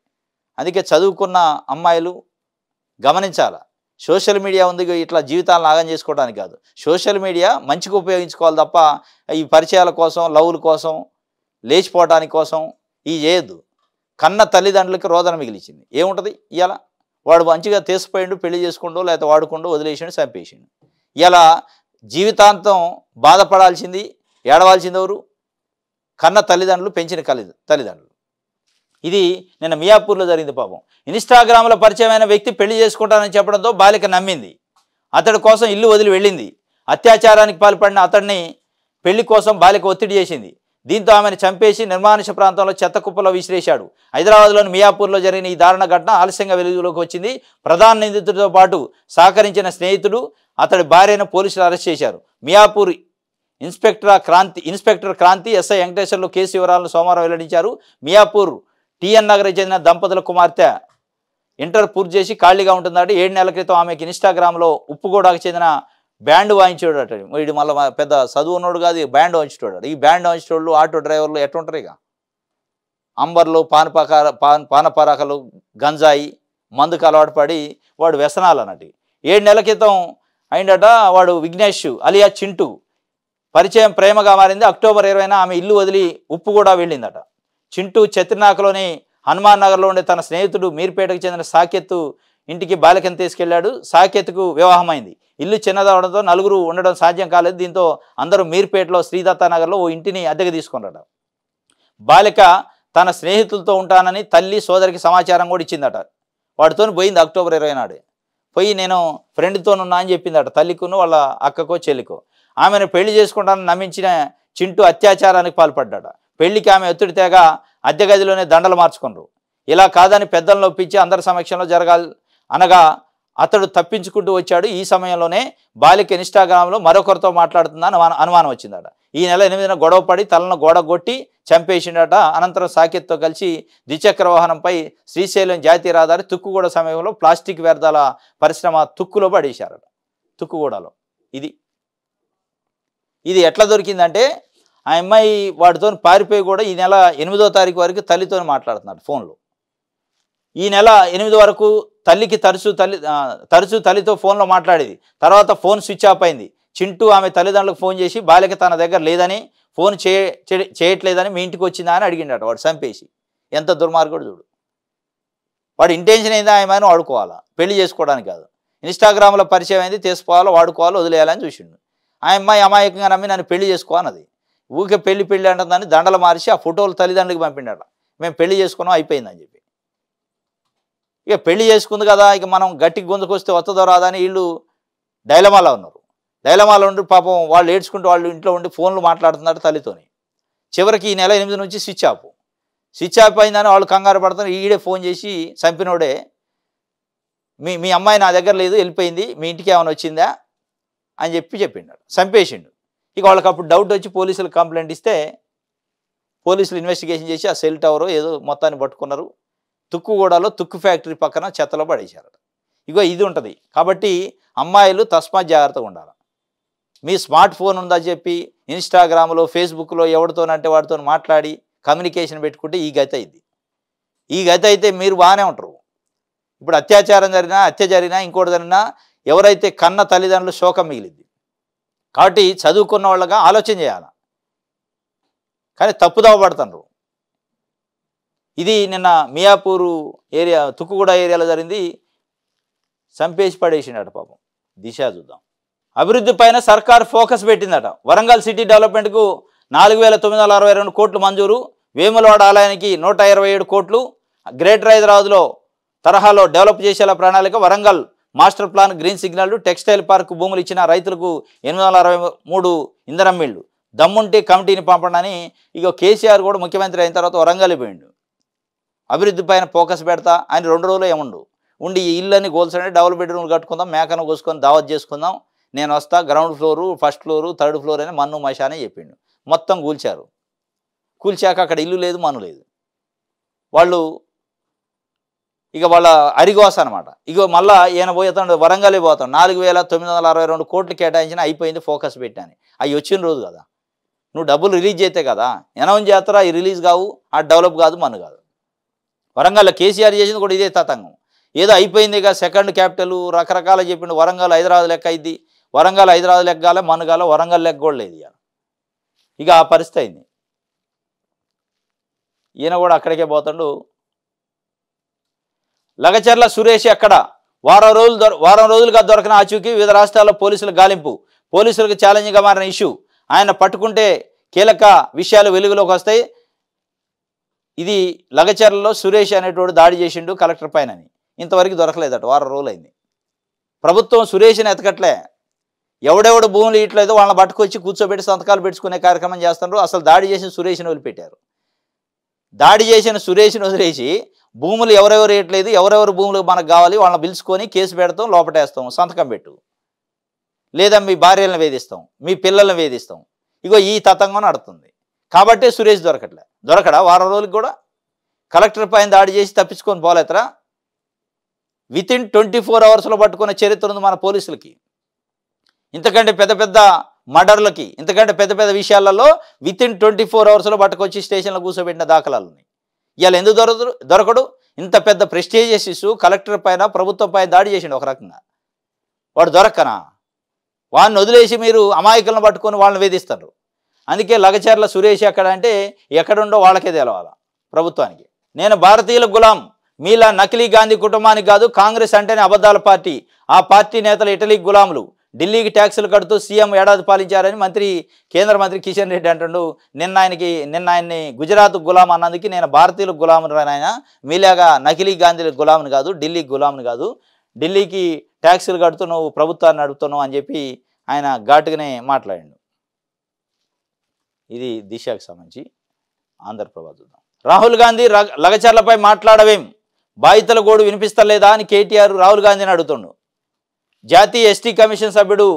అందుకే చదువుకున్న అమ్మాయిలు గమనించాల. సోషల్ మీడియా ఉంది ఇట్లా జీవితాలను నాగం చేసుకోవడానికి కాదు. సోషల్ మీడియా మంచిగా ఉపయోగించుకోవాలి తప్ప ఈ పరిచయాల కోసం, లవ్ల కోసం, లేచిపోవడానికి కోసం ఈ చేయొద్దు. కన్న తల్లిదండ్రులకి రోదన మిగిలిచింది. ఏముంటుంది ఇవాళ? వాడు మంచిగా తీసిపోయిండు, పెళ్లి చేసుకుంటూ లేకపోతే వాడుకుంటూ వదిలేసిండు, చంపేసిండు. ఇలా జీవితాంతం బాధపడాల్సింది, ఏడవాల్సింది ఎవరు? కన్న తల్లిదండ్రులు, పెంచిన తల్లిదండ్రులు. ఇది నిన్న మియాపూర్లో జరిగింది. పాపం ఇన్స్టాగ్రామ్లో పరిచయమైన వ్యక్తి పెళ్లి చేసుకుంటానని చెప్పడంతో బాలిక నమ్మింది. అతడి కోసం ఇల్లు వదిలి వెళ్ళింది. అత్యాచారానికి పాల్పడిన అతడిని పెళ్లి కోసం బాలిక ఒత్తిడి చేసింది. దీంతో ఆమెను చంపేసి నిర్మానుష ప్రాంతంలో చెత్త కుప్పలో విసిరేశాడు. హైదరాబాద్లోని మియాపూర్లో జరిగిన ఈ దారుణ ఘటన ఆలస్యంగా వెలుగులోకి వచ్చింది. ప్రధాన నిందితుడితో పాటు సహకరించిన స్నేహితుడు, అతడి భార్యను పోలీసులు అరెస్ట్ చేశారు. Miyapur inspector Kranthi, SI Venkateswarlu case వివరాలను సోమవారం వెల్లడించారు. మియాపూర్ టీఎన్ నగర్కి చెందిన దంపతుల కుమార్తె ఇంటర్ పూర్తి చేసి ఖాళీగా ఉంటుందట. 7 నెలల క్రితం ఆమెకి ఇన్స్టాగ్రామ్లో ఉప్పుగూడకు చెందిన బ్యాండ్ వాయించేవాడట. వీడు మళ్ళీ పెద్ద చదువు ఉన్నాడు కాదు, బ్యాండ్ వాయించేవాడు. ఈ బ్యాండ్ వాయించేవాళ్ళు ఆటో డ్రైవర్లు ఎట్లుంటారు ఇక, అంబర్లు పానపరాకలు గంజాయి మందుకు అలవాటు పడి వాడు వ్యసనాలు అన్నట్టు. 7 నెలల క్రితం అయిందట. వాడు విఘ్నేష్ అలియా చింటూ పరిచయం ప్రేమగా మారింది. అక్టోబర్ 20న ఆమె ఇల్లు వదిలి ఉప్పుగూడ వెళ్ళిందట. చింటూ చత్రినాకలోని హనుమాన్ నగర్లో ఉండే తన స్నేహితుడు మీర్పేటకు చెందిన సాకేత్ ఇంటికి బాలికను తీసుకెళ్లాడు. సాకేత్కు వివాహమైంది. ఇల్లు చిన్నదవడంతో నలుగురు ఉండడం సాధ్యం కాలేదు. దీంతో అందరూ మీర్పేటలో శ్రీదత్త నగర్లో ఓ ఇంటిని అద్దెకు తీసుకున్నారట. బాలిక తన స్నేహితులతో ఉంటానని తల్లి సోదరికి సమాచారం కూడా ఇచ్చిందట. వాడితో పోయింది అక్టోబర్ 20 నాడు. పోయి నేను ఫ్రెండ్తోనున్నా అని చెప్పిందట తల్లికును వాళ్ళ అక్కకో చెల్లికో. ఆమెను పెళ్లి చేసుకుంటానని నమ్మించిన చింటూ అత్యాచారానికి పాల్పడ్డాట. పెళ్లికి ఆమె ఒత్తిడి తేగ అద్దె గదిలోనే దండలు మార్చుకున్నారు. ఇలా కాదని పెద్దలను ఒప్పించి అందరి సమక్షంలో జరగాలి అనగా అతడు తప్పించుకుంటూ వచ్చాడు. ఈ సమయంలోనే బాలిక ఇన్స్టాగ్రామ్లో మరొకరితో మాట్లాడుతుందని అనుమానం వచ్చిందట. ఈ నెల 8న గొడవపడి తలను గోడగొట్టి చంపేసిండట. అనంతరం సాకేత్తో కలిసి ద్విచక్ర వాహనంపై శ్రీశైలం జాతీయ రహదారి తుక్కుగూడ సమయంలో ప్లాస్టిక్ వ్యర్థాల పరిశ్రమ తుక్కులో పడేశారట. తుక్కుగూడలో ఇది ఎట్లా దొరికిందంటే ఆ అమ్మాయి వాడితో పారిపోయి కూడా ఈ నెల 8వ తారీఖు వరకు తల్లితో మాట్లాడుతున్నాడు ఫోన్లో. ఈ నెల 8 వరకు తల్లికి తరచూ తల్లితో ఫోన్లో మాట్లాడేది. తర్వాత ఫోన్ స్విచ్ ఆఫ్ అయింది. చింటూ ఆమె తల్లిదండ్రులకు ఫోన్ చేసి బాలిక తన దగ్గర లేదని, ఫోన్ చేయట్లేదని మీ ఇంటికి వచ్చిందా అని అడిగిండట. వాడు చంపేసి. ఎంత దుర్మార్గుడు చూడు. వాడు ఇంటెన్షన్ అయిందా ఆమెను వాడుకోవాలా, పెళ్లి చేసుకోవడానికి కాదు. ఇన్స్టాగ్రామ్లో పరిచయం అయింది, తీసుకోవాలో వాడుకోవాలో వదిలేయాలని చూసిండు. ఆ అమ్మాయి అమాయకంగా నమ్మి నన్ను పెళ్లి చేసుకోవాలన్నది. ఊకే పెళ్లి అంటుందని దండలు మార్చి ఆ ఫోటోలు తల్లిదండ్రులకి పంపిండట. మేము పెళ్లి చేసుకున్నాం అయిపోయిందని చెప్పి. ఇక పెళ్లి చేసుకుంది కదా, ఇక మనం గట్టికి గుంజుకొస్తే వస్తుందో రాదా అని వీళ్ళు డైలమాలో ఉన్నారు. డైలమాలో ఉండి పాపం వాళ్ళు ఏడ్చుకుంటూ వాళ్ళు ఇంట్లో ఉండి ఫోన్లు మాట్లాడుతున్నారు తల్లితోని. చివరికి ఈ నెల 8 నుంచి స్విచ్ ఆఫ్ అయిందని వాళ్ళు కంగారు పడుతున్నారు. ఈడే ఫోన్ చేసి చంపినోడే మీ అమ్మాయి నా దగ్గర లేదు, వెళ్ళిపోయింది, మీ ఇంటికి ఏమైనా వచ్చిందా అని చెప్పిండు. చంపేసిండు. ఇక వాళ్ళకి అప్పుడు డౌట్ వచ్చి పోలీసులకు కంప్లైంట్ ఇస్తే పోలీసులు ఇన్వెస్టిగేషన్ చేసి ఆ సెల్ టవర్ ఏదో మొత్తాన్ని పట్టుకున్నారు. తుక్కుగూడలో తుక్కు ఫ్యాక్టరీ పక్కన చెత్తలో పడేశారట. ఇగో ఇది ఉంటుంది. కాబట్టి అమ్మాయిలు తస్మాత్ జాగ్రత్తగా ఉండాలి. మీ స్మార్ట్ ఫోన్ ఉందా చెప్పి ఇన్స్టాగ్రామ్లో ఫేస్బుక్లో ఎవరితోనంటే వాడితో మాట్లాడి కమ్యూనికేషన్ పెట్టుకుంటే ఈ గతి అయింది. ఈ గతి అయితే మీరు బాగానే ఉంటారు. ఇప్పుడు అత్యాచారం జరిగినా, హత్య జరిగినా, ఇంకోటి జరిగినా ఎవరైతే కన్న తల్లిదండ్రులు శోకం మిగిలింది. కాబట్టి చదువుకున్న వాళ్ళగా ఆలోచన చేయాలి. కానీ తప్పుదోవ పడుతున్నారు. ఇది నిన్న మియాపూరు ఏరియా తుక్కుగూడ ఏరియాలో జరిగింది. చంపేసి పడేసిండట పాపం. దిశ చూద్దాం. అభివృద్ధి పైన సర్కార్ ఫోకస్ పెట్టిందట. వరంగల్ సిటీ డెవలప్మెంట్కు 4,962 కోట్లు మంజూరు. వేములవాడ ఆలయానికి 127 కోట్లు. గ్రేటర్ హైదరాబాద్లో తరహాలో డెవలప్ చేసేలా ప్రణాళిక. Warangal master plan, green signal, textile park భూములు ఇచ్చిన రైతులకు 863 ఇంధనం మిల్లు. దమ్ముంటే కమిటీని పంపడని. ఇక కేసీఆర్ కూడా ముఖ్యమంత్రి అయిన తర్వాత వరంగల్ పోయిండు. అభివృద్ధి పైన ఫోకస్ పెడతా ఆయన 2 రోజులు ఏముండు ఉండి ఈ ఇళ్ళని గోల్సండి, డబుల్ బెడ్రూమ్లు కట్టుకుందాం, మేకను కోసుకొని దావత్ చేసుకుందాం, నేను వస్తా, ground floor, first floor, third floor అని మన్ను మషానే చెప్పిండు. మొత్తం కూల్చారు. కూల్చాక అక్కడ ఇల్లు లేదు, మన్ను లేదు. వాళ్ళు ఇక వాళ్ళ అరిగోస అనమాట. ఇక మళ్ళీ ఈయన పోతాడు వరంగలే పోతాం. 4,962 కోట్లు కేటాయించిన అయిపోయింది, ఫోకస్ పెట్టాను. అవి వచ్చిన రోజు కదా, నువ్వు డబ్బులు రిలీజ్ చేస్తే కదా అనౌన్స్ చేస్తారా, ఈ రిలీజ్ కావు, ఆ డెవలప్ కాదు, మన్ను కాదు. వరంగల్లో కేసీఆర్ చేసింది కూడా ఇదే తతంగం. ఏదో అయిపోయింది ఇక సెకండ్ క్యాపిటల్ రకరకాల చెప్పిండు. వరంగల్ హైదరాబాద్ లెక్క అయింది, వరంగల్ హైదరాబాద్ లెక్క కాలే, మనుగాల వరంగల్ లెక్క కూడా లేదు. ఇక ఆ పరిస్థితి అయింది. ఈయన కూడా అక్కడికే పోతాడు. లగచర్ల సురేష్ ఎక్కడ? వారం రోజులుగా దొరకని ఆచూకీ. వివిధ రాష్ట్రాల్లో పోలీసుల గాలింపు. పోలీసులకు ఛాలెంజ్గా మారిన ఇష్యూ. ఆయన పట్టుకుంటే కీలక విషయాలు వెలుగులోకి వస్తాయి. ఇది లగచర్లలో సురేష్ అనేటోడు దాడి చేసిండు కలెక్టర్ పైన. ఇంతవరకు దొరకలేదట. వారం రోజులైంది. ప్రభుత్వం సురేష్ని ఎతకట్లే. ఎవడెవడు భూములు ఇట్లేదో వాళ్ళని పట్టుకొచ్చి కూర్చోబెట్టి సంతకాలు పెట్టుకునే కార్యక్రమం చేస్తున్నారు. అసలు దాడి చేసిన సురేష్ని వదిలిపెట్టారు. దాడి చేసిన సురేష్ని వదిలేసి భూములు ఎవరెవరు ఇట్లేదు, ఎవరెవరు భూములు మనకు కావాలి వాళ్ళని పిలుచుకొని కేసు పెడతాం, లోపటేస్తాం, సంతకం పెట్టు, లేదా మీ భార్యలను వేధిస్తాం, మీ పిల్లల్ని వేధిస్తాం. ఇగో ఈ తతంగం నడుతుంది. కాబట్టే సురేష్ దొరకడా వారం రోజులకు కూడా కలెక్టర్ పైన దాడి చేసి తప్పించుకొని పోలేతరా. వితిన్ 24 అవర్స్లో పట్టుకున్న చరిత్ర ఉంది మన పోలీసులకి. ఇంతకంటే పెద్ద పెద్ద మర్డర్లకి, ఇంతకంటే పెద్ద పెద్ద విషయాలలో వితిన్ 24 అవర్స్లో పట్టుకొచ్చి స్టేషన్లో కూర్చోబెట్టిన దాఖలాలు ఉన్నాయి. ఇవాళ ఎందుకు దొరకడు? ఇంత పెద్ద ప్రెస్టీజియస్ ఇష్యూ కలెక్టర్ పైన, ప్రభుత్వం పైన దాడి చేసిండు ఒక రకంగా. వాడు దొరక్కనా? వాడిని వదిలేసి మీరు అమాయకులను పట్టుకొని వాళ్ళని వేధిస్తారు. అందుకే లగచర్ల సురేష్ ఎక్కడ అంటే ఎక్కడుండో వాళ్ళకే తెలవాల ప్రభుత్వానికి. నేను భారతీయుల గులాం, మీలా నకిలీ గాంధీ కుటుంబానికి కాదు. కాంగ్రెస్ అంటేనే అబద్ధాల పార్టీ. ఆ పార్టీ నేతలు ఇటలీకి గులాములు. ఢిల్లీకి ట్యాక్సులు కడుతూ సీఎం ఏడాది పాలించారని కేంద్ర మంత్రి కిషన్ రెడ్డి అంటుండు. నిన్న ఆయన్ని గుజరాత్ గులాం అన్నందుకు నేను భారతీయులకు గులామును రాయన, మీలాగా నకిలీ గాంధీలకు గులామును కాదు, ఢిల్లీకి గులామును కాదు. ఢిల్లీకి ట్యాక్సులు కడుతూ నువ్వు ప్రభుత్వాన్ని నడుపుతున్నావు అని చెప్పి ఆయన ఘాటుగానే మాట్లాడిండు. ఇది దిశకు సంబంధించి ఆంధ్రప్రభ చూద్దాం. రాహుల్ గాంధీ లగచర్లపై మాట్లాడవేం, బాధితుల గోడు వినిపిస్తలేదా అని కేటీఆర్ రాహుల్ గాంధీని అడుగుతుండు. జాతీయ ఎస్టీ కమిషన్ సభ్యుడు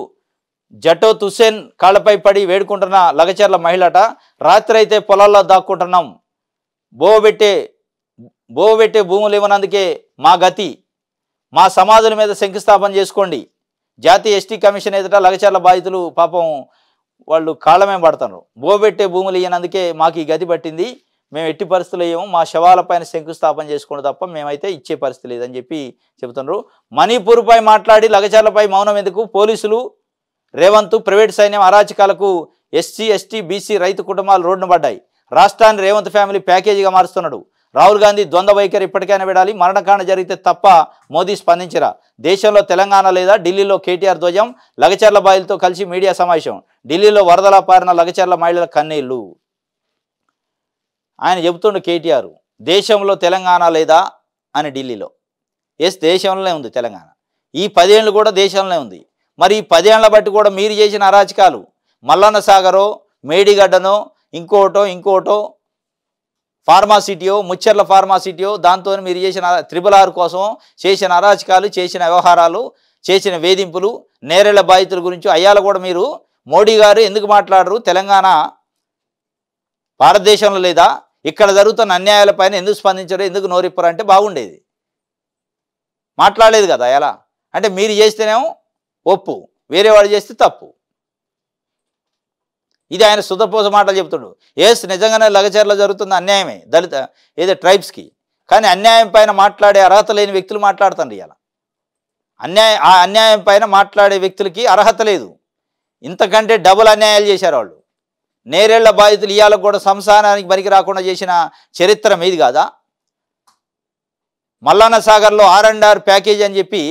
జటోత్ హుస్సేన్ కాళ్లపై పడి వేడుకుంటున్న లగచర్ల మహిళట, రాత్రి అయితే పొలాల్లో దాక్కుంటున్నాం, బోవబెట్టే భూములు ఇవ్వనందుకే మా గతి, మా సమాధుల మీద శంకుస్థాపన చేసుకోండి. జాతీయ ఎస్టీ కమిషన్ ఎదుట లగచర్ల బాధితులు పాపం వాళ్ళు కాళ్ళమే పడుతున్నారు. బోబెట్టే భూములు ఇవ్వనందుకే మాకు ఈ గతి పట్టింది, మేము ఎట్టి పరిస్థితులు ఇవ్వము, మా శవాలపైన శంకుస్థాపన చేసుకోండి తప్ప మేమైతే ఇచ్చే పరిస్థితి లేదని చెప్పి చెబుతున్నారు. మణిపూర్పై మాట్లాడి లగచర్లపై మౌనం ఎందుకు? పోలీసులు, రేవంత్, ప్రైవేట్ సైన్యం అరాచకాలకు ఎస్సీ, ఎస్టీ, బీసీ రైతు కుటుంబాలు రోడ్డున పడ్డాయి. రాష్ట్రాన్ని రేవంత్ ఫ్యామిలీ ప్యాకేజీగా మారుస్తున్నాడు. రాహుల్ గాంధీ ద్వంద్వ వైఖరి ఇప్పటికైనా విడాలి. మరణకాండ జరిగితే తప్ప మోదీ స్పందించరా? దేశంలో తెలంగాణ లేదా? ఢిల్లీలో కేటీఆర్ ధ్వజం. లగచర్ల బాయిలతో కలిసి మీడియా సమావేశం. ఢిల్లీలో వరదలా పారిన లగచర్ల మహిళల కన్నీళ్లు. ఆయన చెబుతుండు కేటీఆర్, దేశంలో తెలంగాణ లేదా అని ఢిల్లీలో. ఎస్, దేశంలోనే ఉంది తెలంగాణ. ఈ 10 ఏళ్ళు కూడా దేశంలోనే ఉంది. మరి ఈ 10 ఏళ్ల బట్టి కూడా మీరు చేసిన అరాచకాలు, మల్లన్న సాగరో, మేడిగడ్డనో, ఇంకోటో ఫార్మాసిటీయో, ముచ్చర్ల ఫార్మాసిటీయో, దాంతో మీరు చేసిన RRR కోసం చేసిన అరాచకాలు, చేసిన వ్యవహారాలు, చేసిన వేధింపులు, నేరేళ్ల బాధితుల గురించి అయ్యాల కూడా మీరు మోడీ గారు ఎందుకు మాట్లాడరు? తెలంగాణ భారతదేశంలో లేదా? ఇక్కడ జరుగుతున్న అన్యాయాలపైన ఎందుకు స్పందించరు? ఎందుకు నోరిప్పరు అంటే బాగుండేది. మాట్లాడలేదు కదా. ఎలా అంటే మీరు చేస్తేనేమో ఒప్పు, వేరే వాడు చేస్తే తప్పు. ఇది ఆయన సుధపోస మాటలు చెప్తుడు. ఎస్, నిజంగానే లగచర్ల జరుగుతున్న అన్యాయమే దళిత ట్రైబ్స్కి. కానీ అన్యాయం పైన మాట్లాడే అర్హత లేని వ్యక్తులు మాట్లాడుతండి. ఇలా ఆ అన్యాయం పైన మాట్లాడే వ్యక్తులకి అర్హత లేదు. ఇంతకంటే డబుల్ అన్యాయాలు చేశారు వాళ్ళు. నేరేళ్ల బాధితులు ఇవాళకు కూడా సంసారానికి బరికి రాకుండా చేసిన చరిత్ర మీది కాదా? మల్లన్న సాగర్లో R&R ప్యాకేజ్ అని చెప్పి,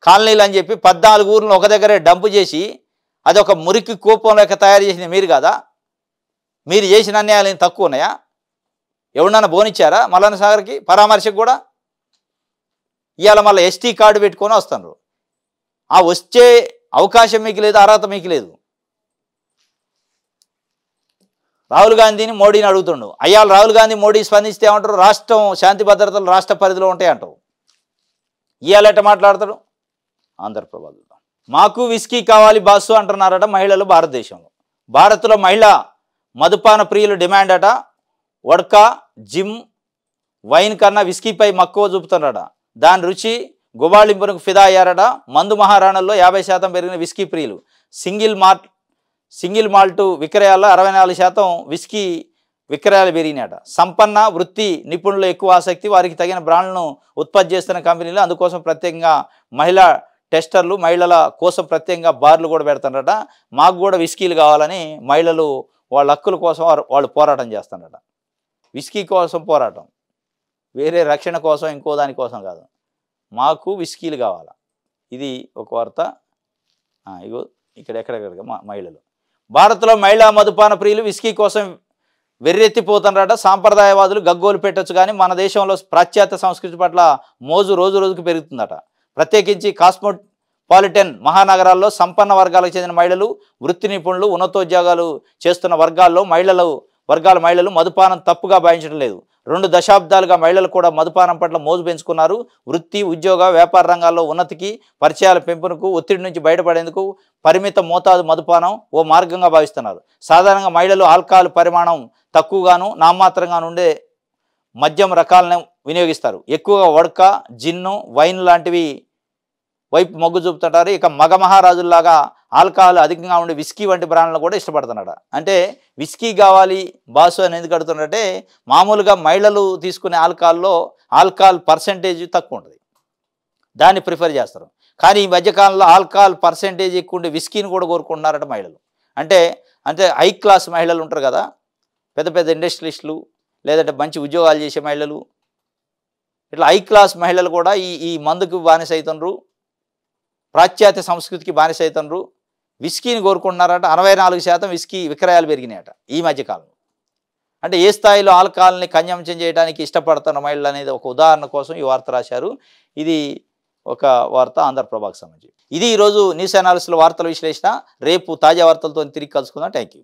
కాలనీలు అని చెప్పి 14 ఊర్లను ఒక దగ్గరే డంపు చేసి అదొక మురికి కూపం లెక్క తయారు చేసిన మీరు కదా? మీరు చేసిన అన్యాయాలు ఏం తక్కువ ఉన్నాయా? ఎవడన్నా బోనిచ్చారా మల్లన్న సాగర్కి పరామర్శకు కూడా? ఇవాళ మళ్ళీ ఎస్టీ కార్డు పెట్టుకొని వస్తున్నారు. ఆ వచ్చే అవకాశం మీకు లేదు, అర్హత మీకు లేదు. రాహుల్ గాంధీని మోడీని అడుగుతుండు. అయ్యాలు రాహుల్ గాంధీ మోడీ స్పందిస్తే ఏమంటారు? రాష్ట్రం శాంతి భద్రతలు రాష్ట్ర పరిధిలో ఉంటాయి అంటారు. ఇవాళ ఎట్ట మాట్లాడతాడు? ఆంధ్రప్రభ మాకు విస్కీ కావాలి బాసు అంటున్నారట మహిళలు భారతదేశంలో. భారత్లో మహిళా మదుపాన ప్రియులు డిమాండ్ అట. వడ్కా, జిమ్, వైన్ కన్నా విస్కీపై మక్కువ చూపుతున్నారట. దాని రుచి గుబాళింపునకు ఫిదా అయ్యారట. మందు మహారాణల్లో 50% పెరిగిన విస్కీ ప్రియులు. సింగిల్ మాల్టు విక్రయాల్లో 64% విస్కీ విక్రయాలు పెరిగినాయట. సంపన్న వృత్తి నిపుణులు ఎక్కువ ఆసక్తి, వారికి తగిన బ్రాండ్లను ఉత్పత్తి చేస్తున్న కంపెనీలు. అందుకోసం ప్రత్యేకంగా మహిళా టెస్టర్లు, మహిళల కోసం ప్రత్యేకంగా బార్లు కూడా పెడుతున్నారట. మాకు కూడా విస్కీలు కావాలని మహిళలు వాళ్ళ హక్కుల కోసం వాళ్ళు పోరాటం చేస్తున్నారట. విస్కీ కోసం పోరాటం, వేరే రక్షణ కోసం ఇంకో దానికోసం కాదు. మాకు విస్కీలు కావాలా. ఇది ఒక వార్త. ఇగో ఇక్కడ ఎక్కడెక్కడిగా మహిళలు. భారత్లో మహిళా మదుపాన ప్రియులు విస్కీ కోసం వెర్రెత్తిపోతున్నారట. సాంప్రదాయవాదులు గగ్గోలు పెట్టచ్చు కానీ మన దేశంలో పాశ్చాత్య సంస్కృతి పట్ల మోజు రోజు రోజుకు పెరుగుతుందట. ప్రత్యేకించి కాస్మోపాలిటన్ మహానగరాల్లో సంపన్న వర్గాలకు చెందిన మహిళలు, వృత్తి నిపుణులు, ఉన్నతోద్యోగాలు చేస్తున్న మహిళలు మదుపానం తప్పుగా భావించడం లేదు. 2 దశాబ్దాలుగా మహిళలు కూడా మదుపానం పట్ల మోజు పెంచుకున్నారు. వృత్తి, ఉద్యోగ, వ్యాపార రంగాల్లో ఉన్నతికి, పరిచయాల పెంపునకు, ఒత్తిడి నుంచి బయటపడేందుకు పరిమిత మోతాదు మదుపానం ఓ మార్గంగా భావిస్తున్నారు. సాధారణంగా మహిళలు ఆల్కహాల్ పరిమాణం తక్కువగాను నామాత్రంగా ఉండే మద్యం రకాలను వినియోగిస్తారు. ఎక్కువగా వడ్కా, జిన్ను, వైన్ లాంటివి వైపు మొగ్గు చూపుతుంటారు. ఇక మగ మహారాజుల్లాగా ఆల్కహాల్ అధికంగా ఉండే విస్కీ వంటి బ్రాండ్లను కూడా ఇష్టపడుతున్నాడు. అంటే విస్కీ కావాలి బాసు అని ఎందుకు అడుగుతున్నాడంటే, మామూలుగా మహిళలు తీసుకునే ఆల్కహాల్లో ఆల్కహాల్ పర్సెంటేజ్ తక్కువ ఉంటుంది, దాన్ని ప్రిఫర్ చేస్తారు. కానీ ఈ మధ్యకాలంలో ఆల్కహాల్ పర్సెంటేజ్ ఎక్కువ ఉండే విస్కీని కూడా కోరుకుంటున్నారట మహిళలు. అంటే అంటే హై క్లాస్ మహిళలు ఉంటారు కదా, పెద్ద పెద్ద ఇండస్ట్రియలిస్టులు, లేదంటే మంచి ఉద్యోగాలు చేసే మహిళలు, ఇట్లా హై క్లాస్ మహిళలు కూడా ఈ ఈ మందుకు బానిస అవుతున్నారు, పాశ్చాత్య సంస్కృతికి బానిస అవుతున్నారు, విస్కీని కోరుకుంటున్నారట. 64% విస్కీ విక్రయాలు పెరిగినాయట ఈ మధ్యకాలంలో. అంటే ఏ స్థాయిలో ఆల్కహాల్ని కన్జంప్షన్ చేయడానికి ఇష్టపడుతున్న మహిళలు అనేది ఒక ఉదాహరణ కోసం ఈ వార్త రాశారు. ఇది ఒక వార్త ఆంధ్రప్రభకు సంబంధించి. ఇది ఈరోజు న్యూస్ అనాలిసిస్లో వార్తల విశ్లేషణ. రేపు తాజా వార్తలతో తిరిగి కలుసుకుందాం. Thank you.